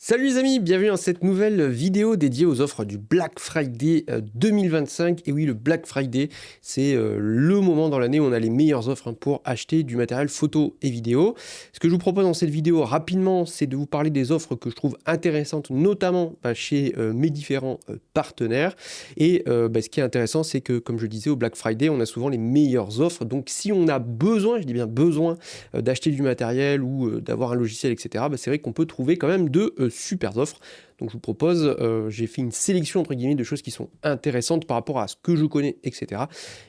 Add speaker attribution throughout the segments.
Speaker 1: Salut les amis, bienvenue dans cette nouvelle vidéo dédiée aux offres du Black Friday 2025. Et oui, le Black Friday, c'est le moment dans l'année où on a les meilleures offres pour acheter du matériel photo et vidéo. Ce que je vous propose dans cette vidéo rapidement, c'est de vous parler des offres que je trouve intéressantes, notamment chez mes différents partenaires. Et ce qui est intéressant, c'est que, comme je disais, au Black Friday, on a souvent les meilleures offres. Donc si on a besoin, je dis bien besoin, d'acheter du matériel ou d'avoir un logiciel, etc., c'est vrai qu'on peut trouver quand même de super offres. Donc je vous propose, j'ai fait une sélection entre guillemets de choses qui sont intéressantes par rapport à ce que je connais, etc.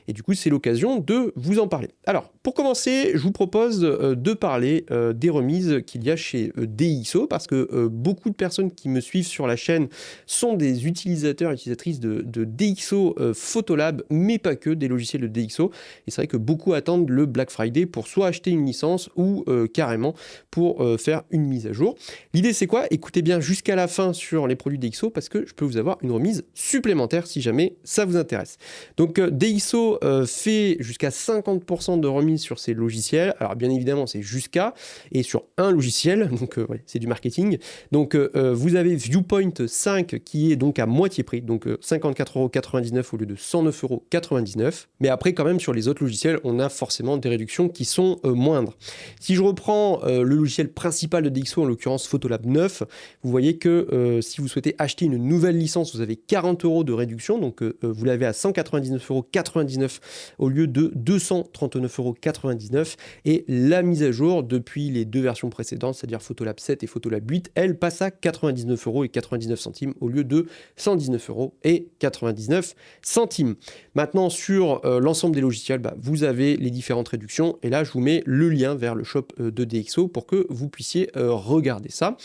Speaker 1: Et du coup, c'est l'occasion de vous en parler. Alors, pour commencer, je vous propose de parler des remises qu'il y a chez DxO, parce que beaucoup de personnes qui me suivent sur la chaîne sont des utilisateurs et utilisatrices de DxO Photolab, mais pas que, des logiciels de DxO. Et c'est vrai que beaucoup attendent le Black Friday pour soit acheter une licence ou carrément pour faire une mise à jour. L'idée, c'est quoi? Écoutez bien jusqu'à la fin sur les produits DxO parce que je peux vous avoir une remise supplémentaire si jamais ça vous intéresse. Donc DxO fait jusqu'à 50% de remise sur ses logiciels. Alors bien évidemment, c'est jusqu'à et sur un logiciel, donc ouais, c'est du marketing. Donc vous avez Viewpoint 5 qui est donc à moitié prix, donc 54,99 € au lieu de 109,99 €. Mais après, quand même, sur les autres logiciels, on a forcément des réductions qui sont moindres. Si je reprends le logiciel principal de DxO, en l'occurrence Photolab 9, vous voyez que si vous souhaitez acheter une nouvelle licence, vous avez 40 € de réduction, donc vous l'avez à 199,99 € au lieu de 239,99 €. Et la mise à jour depuis les deux versions précédentes, c'est-à-dire Photolab 7 et Photolab 8, elle passe à 99,99 € au lieu de 119,99 €. Maintenant, sur l'ensemble des logiciels, vous avez les différentes réductions. Et là, je vous mets le lien vers le shop de DxO pour que vous puissiez regarder ça.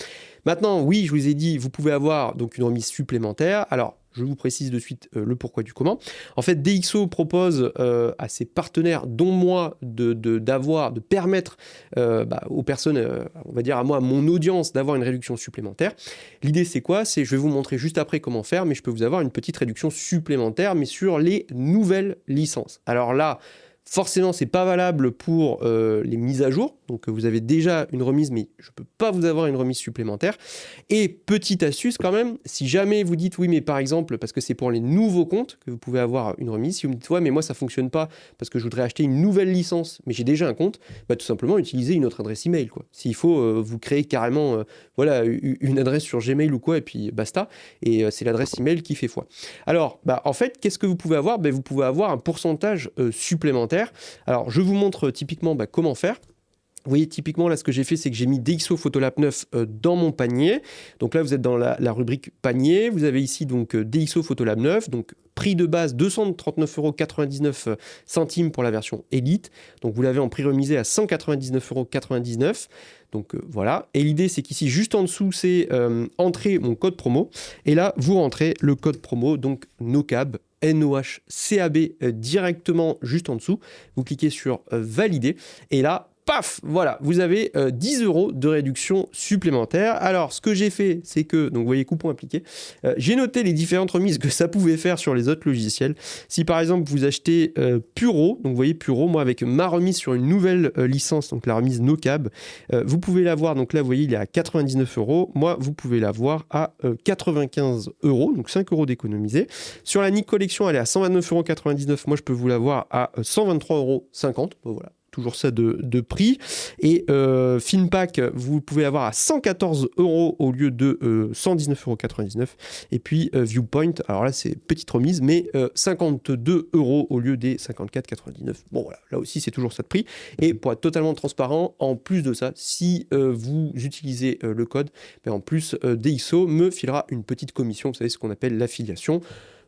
Speaker 1: Maintenant, oui, je vous ai dit, vous pouvez avoir donc une remise supplémentaire. Alors, je vous précise de suite le pourquoi du comment. En fait, DxO propose à ses partenaires, dont moi, de permettre aux personnes, on va dire à moi, à mon audience, d'avoir une réduction supplémentaire. L'idée, c'est quoi? Je vais vous montrer juste après comment faire, mais je peux vous avoir une petite réduction supplémentaire, mais sur les nouvelles licences. Alors là, forcément, c'est pas valable pour les mises à jour. Donc, vous avez déjà une remise, mais je peux pas vous avoir une remise supplémentaire. Et petite astuce quand même, si jamais vous dites oui, mais par exemple, parce que c'est pour les nouveaux comptes que vous pouvez avoir une remise, si vous me dites ouais, mais moi ça fonctionne pas parce que je voudrais acheter une nouvelle licence, mais j'ai déjà un compte, tout simplement utilisez une autre adresse email, quoi. S'il faut, vous créez carrément une adresse sur Gmail ou quoi, et puis basta. Et c'est l'adresse email qui fait foi. Alors, en fait, qu'est-ce que vous pouvez avoir? Vous pouvez avoir un pourcentage supplémentaire. Alors, je vous montre typiquement comment faire. Vous voyez, typiquement, là, ce que j'ai fait, c'est que j'ai mis DxO Photolab 9 dans mon panier. Donc là, vous êtes dans la rubrique panier. Vous avez ici donc DxO Photolab 9. Donc, prix de base 239,99 € pour la version Elite. Donc, vous l'avez en prix remisé à 199,99 €. Donc voilà. Et l'idée, c'est qu'ici, juste en dessous, c'est entrer mon code promo. Et là, vous rentrez le code promo, donc NOCAB. NOHCAB directement juste en dessous. Vous cliquez sur valider. Et là, paf, voilà, vous avez 10 € de réduction supplémentaire. Alors, ce que j'ai fait, c'est que, donc vous voyez, coupon appliqué, j'ai noté les différentes remises que ça pouvait faire sur les autres logiciels. Si par exemple, vous achetez Puro, donc vous voyez Puro, moi avec ma remise sur une nouvelle licence, donc la remise NOCAB, vous pouvez l'avoir, donc là, vous voyez, il est à 99 €. Moi, vous pouvez l'avoir à 95 €, donc 5 € d'économiser. Sur la Nick Collection, elle est à 129,99 €. Moi, je peux vous l'avoir à 123,50 €. Voilà. Toujours ça de prix. Et Filmpack, vous pouvez avoir à 114 € au lieu de 119,99 €. Et puis Viewpoint, alors là c'est petite remise, mais 52 € au lieu des 54,99 €. Bon voilà, là aussi c'est toujours ça de prix. Et pour être totalement transparent, en plus de ça, si vous utilisez le code, en plus DxO me filera une petite commission, vous savez ce qu'on appelle l'affiliation.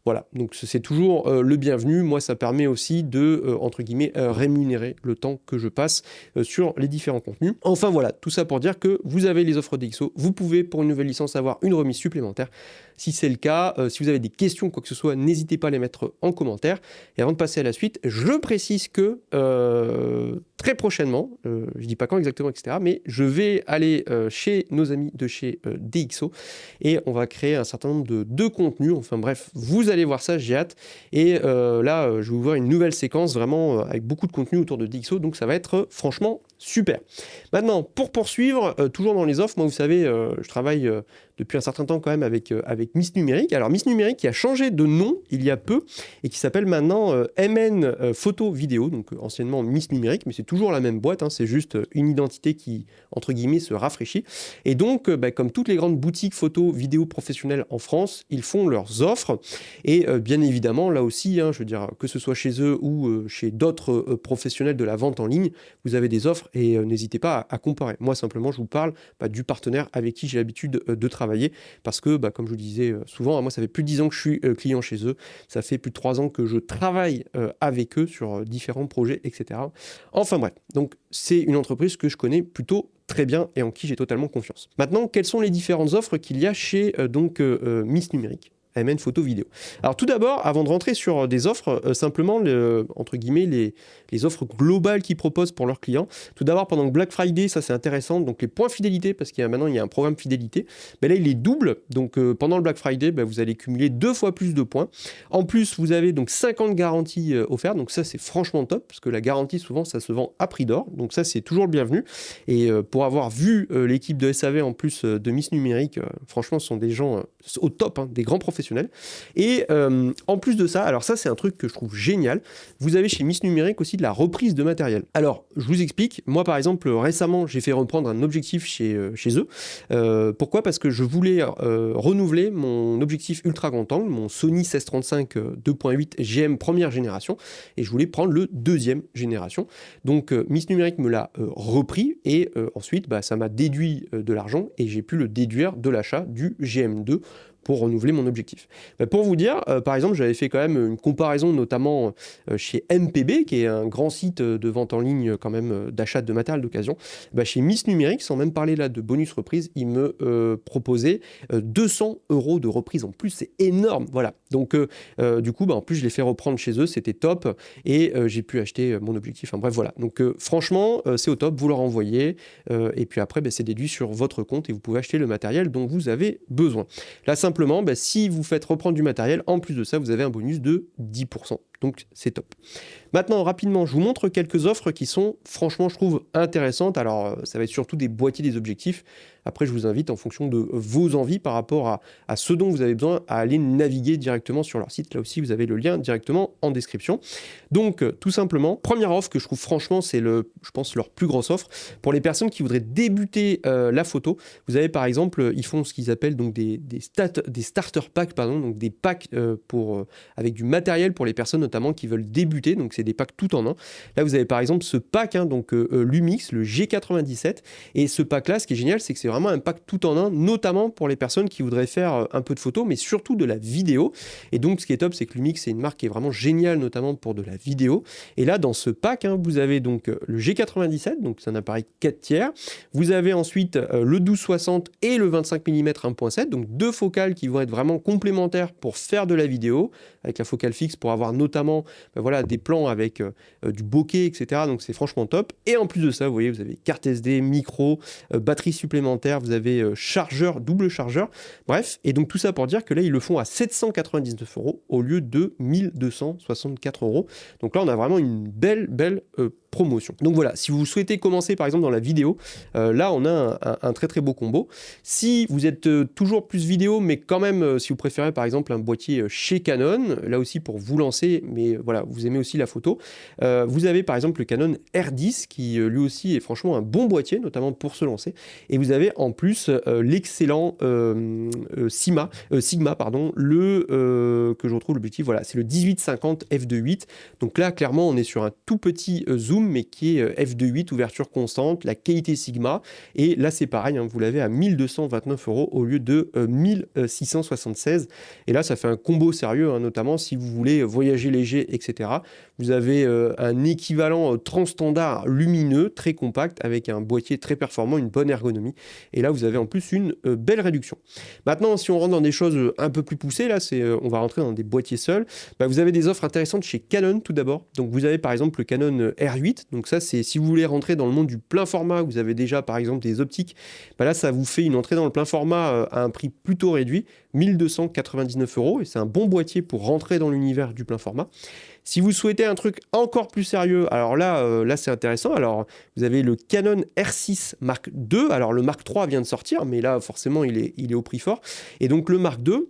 Speaker 1: Voilà, donc c'est toujours le bienvenu. Moi, ça permet aussi de, entre guillemets, rémunérer le temps que je passe sur les différents contenus. Enfin voilà, tout ça pour dire que vous avez les offres DxO. Vous pouvez, pour une nouvelle licence, avoir une remise supplémentaire. Si c'est le cas, si vous avez des questions, quoi que ce soit, n'hésitez pas à les mettre en commentaire. Et avant de passer à la suite, je précise que très prochainement, je ne dis pas quand exactement, etc., mais je vais aller chez nos amis de chez DxO et on va créer un certain nombre de contenus. Enfin bref, vous allez voir ça, j'ai hâte. Et là, je vais vous voir une nouvelle séquence vraiment avec beaucoup de contenu autour de DxO, donc ça va être franchement Super. Maintenant, pour poursuivre, toujours dans les offres, moi vous savez, je travaille depuis un certain temps quand même avec Miss Numérique. Alors Miss Numérique qui a changé de nom il y a peu et qui s'appelle maintenant MN Photo Vidéo, donc anciennement Miss Numérique, mais c'est toujours la même boîte, hein, c'est juste une identité qui, entre guillemets, se rafraîchit. Et donc, comme toutes les grandes boutiques photo vidéo professionnelles en France, ils font leurs offres. Et bien évidemment, là aussi, hein, je veux dire, que ce soit chez eux ou chez d'autres professionnels de la vente en ligne, vous avez des offres et n'hésitez pas à comparer. Moi, simplement, je vous parle du partenaire avec qui j'ai l'habitude de travailler parce que, comme je vous le disais souvent, moi, ça fait plus de 10 ans que je suis client chez eux. Ça fait plus de 3 ans que je travaille avec eux sur différents projets, etc. Enfin bref, donc c'est une entreprise que je connais plutôt très bien et en qui j'ai totalement confiance. Maintenant, quelles sont les différentes offres qu'il y a chez Miss Numérique ? MN Photo Vidéo. Alors tout d'abord, avant de rentrer sur des offres, simplement, entre guillemets, les offres globales qu'ils proposent pour leurs clients. Tout d'abord, pendant le Black Friday, ça c'est intéressant, donc les points fidélité, parce qu'il y a maintenant il y a un programme fidélité, mais là il est double, donc pendant le Black Friday, vous allez cumuler 2 fois plus de points. En plus, vous avez donc 5 ans de garantie offerte, donc ça c'est franchement top, parce que la garantie souvent ça se vend à prix d'or, donc ça c'est toujours le bienvenu. Et pour avoir vu l'équipe de SAV en plus de Miss Numérique, franchement ce sont des gens au top, hein, des grands professionnels. Et en plus de ça, alors ça c'est un truc que je trouve génial, vous avez chez Miss Numérique aussi de la reprise de matériel. Alors je vous explique, moi par exemple récemment j'ai fait reprendre un objectif chez eux. Pourquoi ? Parce que je voulais renouveler mon objectif ultra grand angle, mon Sony 1635 2.8 GM première génération, et je voulais prendre le deuxième génération. Donc Miss Numérique me l'a repris et ensuite ça m'a déduit de l'argent et j'ai pu le déduire de l'achat du GM2 pour renouveler mon objectif. Pour vous dire, par exemple, j'avais fait quand même une comparaison notamment chez MPB, qui est un grand site de vente en ligne quand même d'achat de matériel d'occasion. Chez Miss Numérique, sans même parler là de bonus reprise, ils me proposaient 200 € de reprise en plus, c'est énorme, voilà. Donc du coup, en plus je l'ai fait reprendre chez eux, c'était top, et j'ai pu acheter mon objectif. Enfin bref, voilà. Donc franchement, c'est au top, vous leur envoyez, et puis après, c'est déduit sur votre compte et vous pouvez acheter le matériel dont vous avez besoin. Là, simplement, si vous faites reprendre du matériel, en plus de ça, vous avez un bonus de 10%. Donc, c'est top. Maintenant, rapidement, je vous montre quelques offres qui sont, franchement, je trouve intéressantes. Alors, ça va être surtout des boîtiers, des objectifs. Après, je vous invite, en fonction de vos envies par rapport à ce dont vous avez besoin, à aller naviguer directement sur leur site. Là aussi, vous avez le lien directement en description. Donc, tout simplement, première offre que je trouve, franchement, c'est, je pense, leur plus grosse offre. Pour les personnes qui voudraient débuter la photo, vous avez, par exemple, ils font ce qu'ils appellent donc des starter packs, donc des packs avec du matériel pour les personnes notamment qui veulent débuter. Donc, c'est des packs tout en un. Là, vous avez, par exemple, ce pack, Lumix, le G97. Et ce pack-là, ce qui est génial, c'est que c'est vraiment un pack tout en un, notamment pour les personnes qui voudraient faire un peu de photos, mais surtout de la vidéo. Et donc, ce qui est top, c'est que Lumix, c'est une marque qui est vraiment géniale, notamment pour de la vidéo. Et là, dans ce pack, vous avez donc le G97, donc c'est un appareil 4 tiers. Vous avez ensuite le 12-60 et le 25 mm 1.7, donc deux focales qui vont être vraiment complémentaires pour faire de la vidéo, avec la focale fixe pour avoir notamment des plans avec du bokeh, etc. Donc, c'est franchement top. Et en plus de ça, vous voyez, vous avez carte SD, micro, batterie supplémentaire, vous avez chargeur, double chargeur, bref, et donc tout ça pour dire que là ils le font à 799 € au lieu de 1264 €. Donc là on a vraiment une belle promotion. Donc voilà, si vous souhaitez commencer par exemple dans la vidéo, là on a un très très beau combo. Si vous êtes toujours plus vidéo, mais quand même si vous préférez par exemple un boîtier chez Canon, là aussi pour vous lancer, mais voilà, vous aimez aussi la photo, vous avez par exemple le Canon R10 qui lui aussi est franchement un bon boîtier, notamment pour se lancer, et vous avez en plus l'excellent Sigma, que je retrouve l'objectif, voilà, c'est le 18-50 f2.8. Donc là clairement on est sur un tout petit zoom, mais qui est f2.8, ouverture constante, la qualité Sigma, et là c'est pareil, vous l'avez à 1229 € au lieu de 1676, et là ça fait un combo sérieux, notamment si vous voulez voyager léger, etc. Vous avez un équivalent transstandard lumineux, très compact, avec un boîtier très performant, une bonne ergonomie, et là vous avez en plus une belle réduction. Maintenant, si on rentre dans des choses un peu plus poussées, là on va rentrer dans des boîtiers seuls, vous avez des offres intéressantes chez Canon tout d'abord. Donc vous avez par exemple le Canon R8, donc ça c'est si vous voulez rentrer dans le monde du plein format, vous avez déjà par exemple des optiques, là ça vous fait une entrée dans le plein format à un prix plutôt réduit, 1299 €, et c'est un bon boîtier pour rentrer dans l'univers du plein format. Si vous souhaitez un truc encore plus sérieux, alors là c'est intéressant. Alors vous avez le Canon R6 Mark II. Alors le Mark III vient de sortir, mais là forcément il est au prix fort. Et donc le Mark II,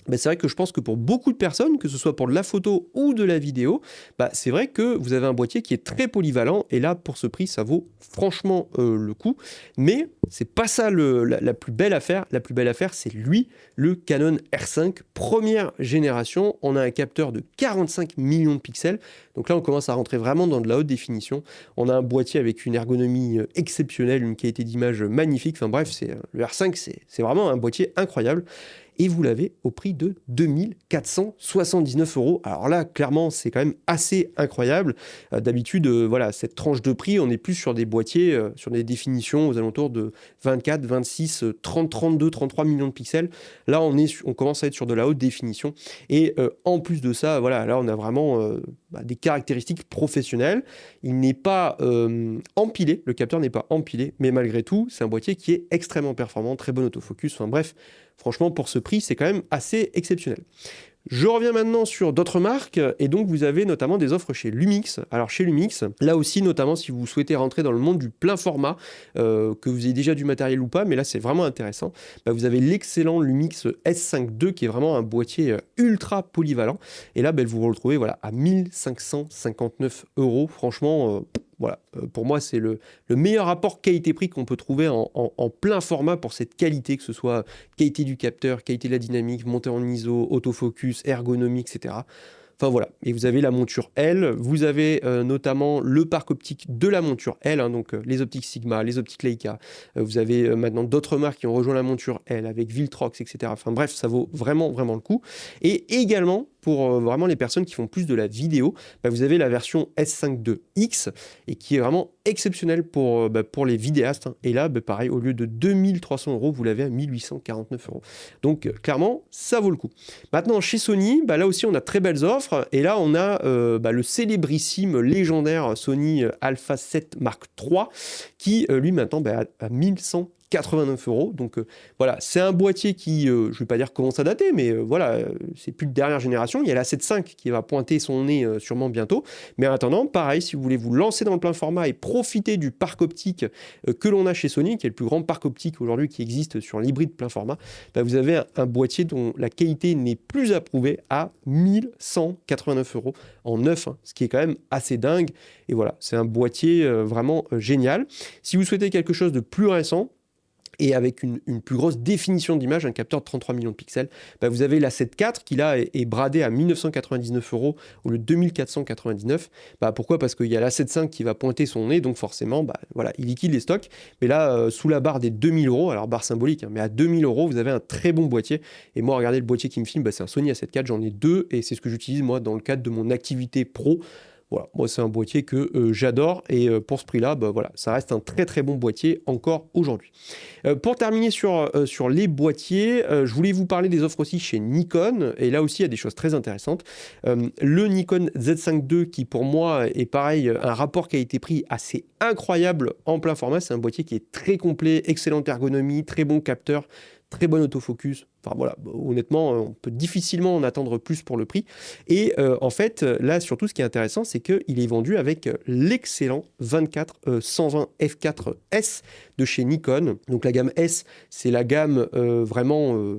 Speaker 1: bah, c'est vrai que je pense que pour beaucoup de personnes, que ce soit pour de la photo ou de la vidéo, bah, c'est vrai que vous avez un boîtier qui est très polyvalent, et là, pour ce prix, ça vaut franchement le coup. Mais c'est pas ça la plus belle affaire. La plus belle affaire, c'est lui, le Canon R5, première génération. On a un capteur de 45 millions de pixels. Donc là, on commence à rentrer vraiment dans de la haute définition. On a un boîtier avec une ergonomie exceptionnelle, une qualité d'image magnifique. Enfin bref, le R5, c'est vraiment un boîtier incroyable. Et vous l'avez au prix de 2479 €. Alors là, clairement, c'est quand même assez incroyable. D'habitude, voilà, cette tranche de prix, on est plus sur des boîtiers, sur des définitions aux alentours de 24, 26, 30, 32, 33 millions de pixels. Là, on commence à être sur de la haute définition. Et en plus de ça, voilà, là, on a vraiment des caractéristiques professionnelles. Il n'est pas empilé, le capteur n'est pas empilé, mais malgré tout, c'est un boîtier qui est extrêmement performant, très bon autofocus. Enfin bref, franchement, pour ce prix, c'est quand même assez exceptionnel. Je reviens maintenant sur d'autres marques, et donc vous avez notamment des offres chez Lumix. Alors chez Lumix, là aussi, notamment si vous souhaitez rentrer dans le monde du plein format, que vous ayez déjà du matériel ou pas, mais là c'est vraiment intéressant, vous avez l'excellent Lumix S5 II qui est vraiment un boîtier ultra polyvalent, et là vous vous retrouvez voilà, à 1559 €. Franchement, voilà, pour moi, c'est le meilleur rapport qualité-prix qu'on peut trouver en plein format pour cette qualité, que ce soit qualité du capteur, qualité de la dynamique, montée en ISO, autofocus, ergonomie, etc. Enfin voilà, et vous avez la monture L, vous avez notamment le parc optique de la monture L, hein, donc les optiques Sigma, les optiques Leica, vous avez maintenant d'autres marques qui ont rejoint la monture L avec Viltrox, etc. Enfin bref, ça vaut vraiment, vraiment le coup. Et également, pour vraiment les personnes qui font plus de la vidéo, vous avez la version S5 II X, et qui est vraiment exceptionnelle pour les vidéastes, hein. Et là, pareil, au lieu de 2300 €, vous l'avez à 1849 €. Donc clairement, ça vaut le coup. Maintenant, chez Sony, là aussi, on a très belles offres. Et là, on a le célébrissime, légendaire Sony Alpha 7 Mark III, qui, lui, maintenant, à 1189 €. Donc voilà, c'est un boîtier qui, je ne vais pas dire commence à dater, mais voilà, c'est plus de dernière génération. Il y a la 7.5 qui va pointer son nez sûrement bientôt. Mais en attendant, pareil, si vous voulez vous lancer dans le plein format et profiter du parc optique que l'on a chez Sony, qui est le plus grand parc optique aujourd'hui qui existe sur l'hybride plein format, vous avez un boîtier dont la qualité n'est plus approuvée à 1189 € en neuf, hein, ce qui est quand même assez dingue. Et voilà, c'est un boîtier vraiment génial. Si vous souhaitez quelque chose de plus récent, et avec une plus grosse définition d'image, un capteur de 33 millions de pixels, vous avez la 7 IV qui là est bradée à 1999 € au lieu de 2499. Pourquoi ? Parce qu'il y a la 7.5 qui va pointer son nez, donc forcément, voilà, il liquide les stocks. Mais là, sous la barre des 2000 €, alors barre symbolique, hein, mais à 2000 €, vous avez un très bon boîtier. Et moi, regardez le boîtier qui me filme, c'est un Sony A7 IV, j'en ai deux, et c'est ce que j'utilise moi dans le cadre de mon activité pro. Voilà, moi c'est un boîtier que j'adore, et pour ce prix-là, voilà, ça reste un très très bon boîtier encore aujourd'hui. Pour terminer sur les boîtiers, je voulais vous parler des offres aussi chez Nikon, et là aussi il y a des choses très intéressantes. Le Nikon Z5 II qui pour moi est pareil, un rapport qualité-prix assez incroyable en plein format. C'est un boîtier qui est très complet, excellente ergonomie, très bon capteur, très bon autofocus. Enfin voilà, honnêtement, on peut difficilement en attendre plus pour le prix. Et en fait, là, surtout, ce qui est intéressant, c'est qu'il est vendu avec l'excellent 24-120 f4S de chez Nikon. Donc la gamme S, c'est la gamme vraiment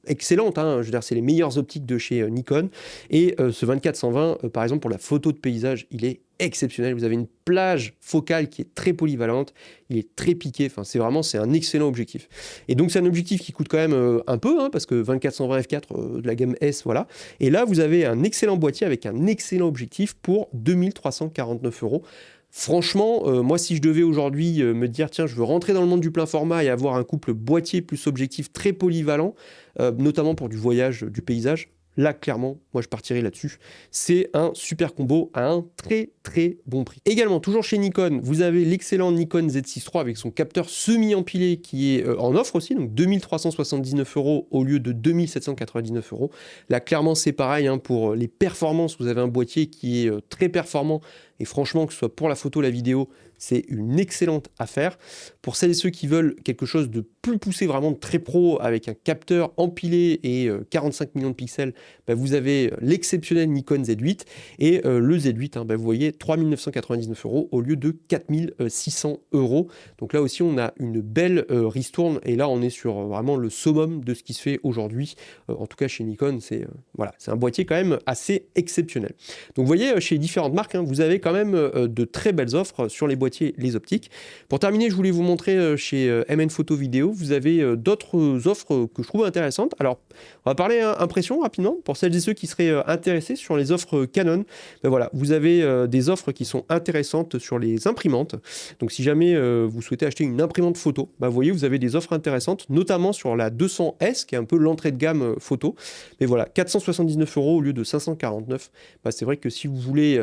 Speaker 1: excellente, hein. Je veux dire, c'est les meilleures optiques de chez Nikon. Et ce 24-120, par exemple, pour la photo de paysage, il est exceptionnel. Vous avez une plage focale qui est très polyvalente, il est très piqué, enfin c'est un excellent objectif. Et donc c'est un objectif qui coûte quand même un peu, hein, parce que 24-120 f4 de la gamme S, voilà. Et là vous avez un excellent boîtier avec un excellent objectif pour 2349 €. Franchement, moi si je devais aujourd'hui me dire tiens, je veux rentrer dans le monde du plein format et avoir un couple boîtier plus objectif très polyvalent, notamment pour du voyage, du paysage, là clairement, moi je partirais là-dessus. C'est un super combo à un très très bon prix. Également, toujours chez Nikon, vous avez l'excellent Nikon Z6 III avec son capteur semi-empilé qui est en offre aussi, donc 2379 € au lieu de 2799 €. Là clairement c'est pareil, hein, pour les performances, vous avez un boîtier qui est très performant. Et franchement, que ce soit pour la photo, la vidéo, c'est une excellente affaire. Pour celles et ceux qui veulent quelque chose de plus poussé, vraiment très pro, avec un capteur empilé et 45 millions de pixels, vous avez l'exceptionnel Nikon Z8 et le Z8, vous voyez, 3 999 € au lieu de 4 600 €. Donc là aussi, on a une belle ristourne et là, on est sur vraiment le summum de ce qui se fait aujourd'hui. En tout cas, chez Nikon, c'est voilà, c'est un boîtier quand même assez exceptionnel. Donc vous voyez, chez les différentes marques, vous avez quand même de très belles offres sur les boîtiers, les optiques. Pour terminer, je voulais vous montrer chez MN Photo Vidéo, vous avez d'autres offres que je trouve intéressantes. Alors, on va parler impression rapidement pour celles et ceux qui seraient intéressés sur les offres Canon. Voilà, vous avez des offres qui sont intéressantes sur les imprimantes. Donc si jamais vous souhaitez acheter une imprimante photo, vous voyez, vous avez des offres intéressantes, notamment sur la 200S, qui est un peu l'entrée de gamme photo. Mais voilà, 479 € au lieu de 549. C'est vrai que si vous voulez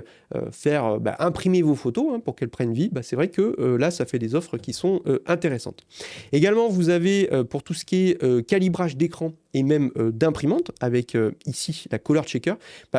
Speaker 1: faire imprimer vos photos pour qu'elles prennent vie, c'est vrai que là, ça fait des offres qui sont intéressantes. Également, vous avez pour tout ce qui est calibrage d'écran et même d'imprimante, avec ici la Color Checker,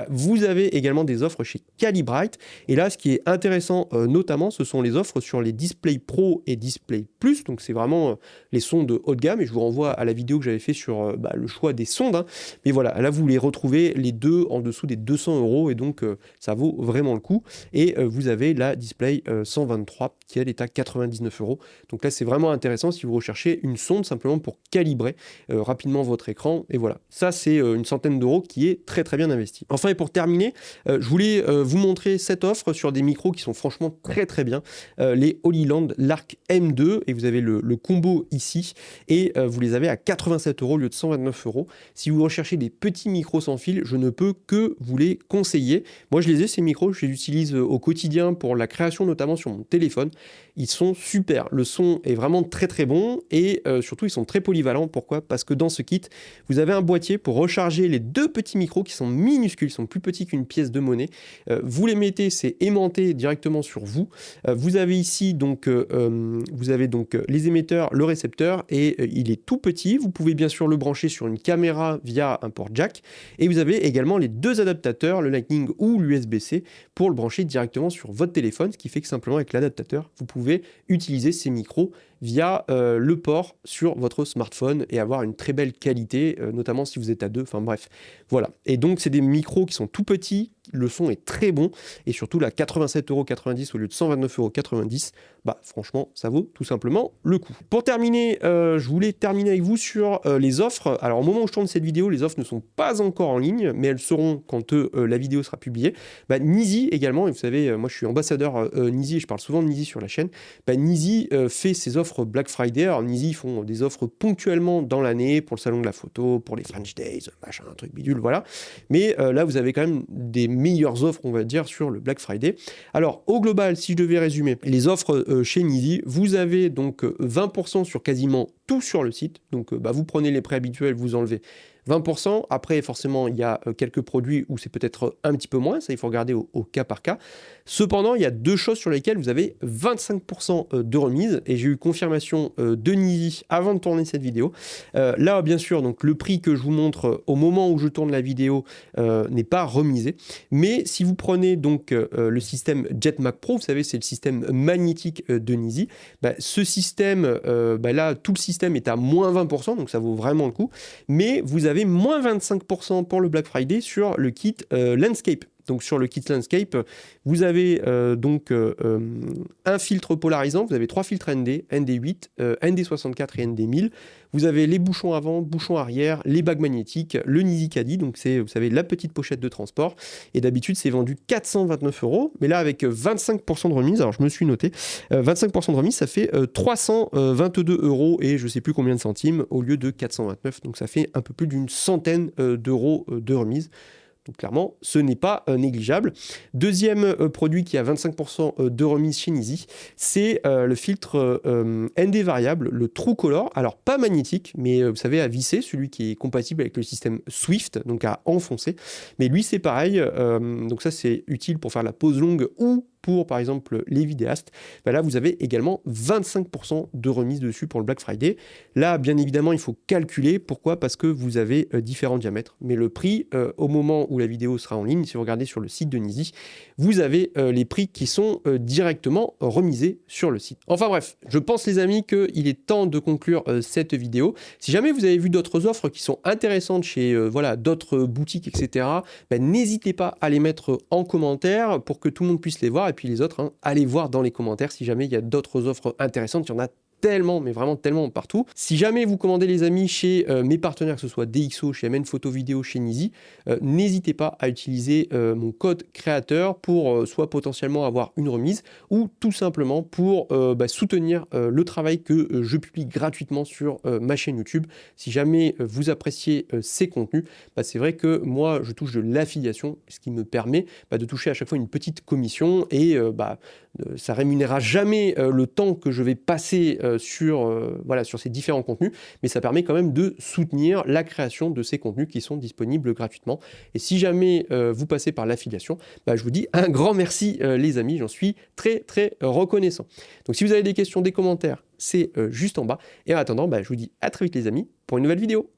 Speaker 1: vous avez également des offres chez Calibrite. Et là, ce qui est intéressant notamment, ce sont les offres sur les Display Pro et Display Plus. Donc c'est vraiment les sondes de haut de gamme. Et je vous renvoie à la vidéo que j'avais fait sur le choix des sondes. Mais voilà, là vous les retrouvez les deux en dessous des 200 € et donc ça vaut vraiment le coup. Et vous avez la Display 123 qui elle est à 99 €. Donc là c'est vraiment intéressant si vous recherchez une sonde simplement pour calibrer rapidement votre écran. Et voilà, ça c'est une centaine d'euros qui est très très bien investi. Enfin et pour terminer, je voulais vous montrer cette offre sur des micros qui sont franchement très très bien. Les Holyland Lark M2 et vous avez le combo ici et vous les avez à 87 € au lieu de 129 €. Si vous recherchez des petits micros sans fil, je ne peux que vous les conseiller. Moi je les ai ces micros, je les utilise au quotidien pour la création notamment sur mon téléphone. Ils sont super, le son est vraiment très très bon et surtout ils sont très polyvalents. Pourquoi ? Parce que dans ce kit, vous avez un boîtier pour recharger les deux petits micros qui sont minuscules, ils sont plus petits qu'une pièce de monnaie. Vous les mettez, c'est aimanté directement sur vous. Vous avez ici donc, les émetteurs, le récepteur et il est tout petit. Vous pouvez bien sûr le brancher sur une caméra via un port jack et vous avez également les deux adaptateurs, le Lightning ou l'USB-C pour le brancher directement sur votre téléphone, ce qui fait que simplement avec l'adaptateur, vous pouvez utiliser ces micros via le port sur votre smartphone et avoir une très belle qualité, notamment si vous êtes à deux, enfin bref, voilà. Et donc c'est des micros qui sont tout petits, le son est très bon et surtout là 87,90 € au lieu de 129,90 €, franchement ça vaut tout simplement le coup. Pour terminer, je voulais terminer avec vous sur les offres. Alors au moment où je tourne cette vidéo, les offres ne sont pas encore en ligne, mais elles seront quand la vidéo sera publiée. Nisi également, et vous savez, moi je suis ambassadeur Nisi et je parle souvent de Nisi sur la chaîne. Nisi fait ses offres Black Friday. Alors Nisi font des offres ponctuellement dans l'année pour le salon de la photo, pour les French Days, machin, un truc bidule, voilà. Mais là vous avez quand même des meilleures offres, on va dire, sur le Black Friday. Alors au global, si je devais résumer les offres chez Nisi, vous avez donc 20% sur quasiment tout sur le site. Donc vous prenez les prix habituels, vous enlevez 20%. Après, forcément, il y a quelques produits où c'est peut-être un petit peu moins. Ça, il faut regarder au cas par cas. Cependant, il y a deux choses sur lesquelles vous avez 25% de remise. Et j'ai eu confirmation de Nisi avant de tourner cette vidéo. Là, bien sûr, donc, le prix que je vous montre au moment où je tourne la vidéo n'est pas remisé. Mais si vous prenez donc le système Jetmac Pro, vous savez, c'est le système magnétique de Nisi. Ce système, là, tout le système est à moins 20%. Donc, ça vaut vraiment le coup. Mais vous avez moins 25% pour le Black Friday sur le kit Landscape. Donc sur le kit Landscape, vous avez un filtre polarisant, vous avez 3 filtres ND, ND8, ND64 et ND1000. Vous avez les bouchons avant, bouchons arrière, les bagues magnétiques, le Nisi Caddy, donc c'est, vous savez, la petite pochette de transport. Et d'habitude, c'est vendu 429 €. Mais là, avec 25% de remise, alors je me suis noté, 25% de remise, ça fait 322 € et je ne sais plus combien de centimes au lieu de 429. Donc ça fait un peu plus d'une centaine d'euros de remise. Donc clairement, ce n'est pas négligeable. Deuxième produit qui a 25% de remise chez Nisi, c'est le filtre ND variable, le True Color. Alors pas magnétique, mais vous savez, à visser, celui qui est compatible avec le système Swift, donc à enfoncer. Mais lui, c'est pareil. Donc ça, c'est utile pour faire la pose longue ou pour par exemple les vidéastes, bah là vous avez également 25% de remise dessus pour le Black Friday. Là, bien évidemment, il faut calculer. Pourquoi? Parce que vous avez différents diamètres. Mais le prix, au moment où la vidéo sera en ligne, si vous regardez sur le site de Nizzi, vous avez les prix qui sont directement remisés sur le site. Enfin bref, je pense les amis qu'il est temps de conclure cette vidéo. Si jamais vous avez vu d'autres offres qui sont intéressantes chez voilà, d'autres boutiques, etc., ben, n'hésitez pas à les mettre en commentaire pour que tout le monde puisse les voir. Et puis les autres, hein, allez voir dans les commentaires si jamais il y a d'autres offres intéressantes. Il y en a tellement, mais vraiment tellement partout. Si jamais vous commandez les amis chez mes partenaires, que ce soit DxO, chez MN Photo Vidéo, chez Nizzi, n'hésitez pas à utiliser mon code créateur pour soit potentiellement avoir une remise ou tout simplement pour soutenir le travail que je publie gratuitement sur ma chaîne YouTube. Si jamais vous appréciez ces contenus, c'est vrai que moi je touche de l'affiliation, ce qui me permet de toucher à chaque fois une petite commission et ça rémunérera jamais le temps que je vais passer sur ces différents contenus, mais ça permet quand même de soutenir la création de ces contenus qui sont disponibles gratuitement. Et si jamais vous passez par l'affiliation, je vous dis un grand merci les amis, j'en suis très très reconnaissant. Donc si vous avez des questions, des commentaires, c'est juste en bas. Et en attendant, je vous dis à très vite les amis pour une nouvelle vidéo.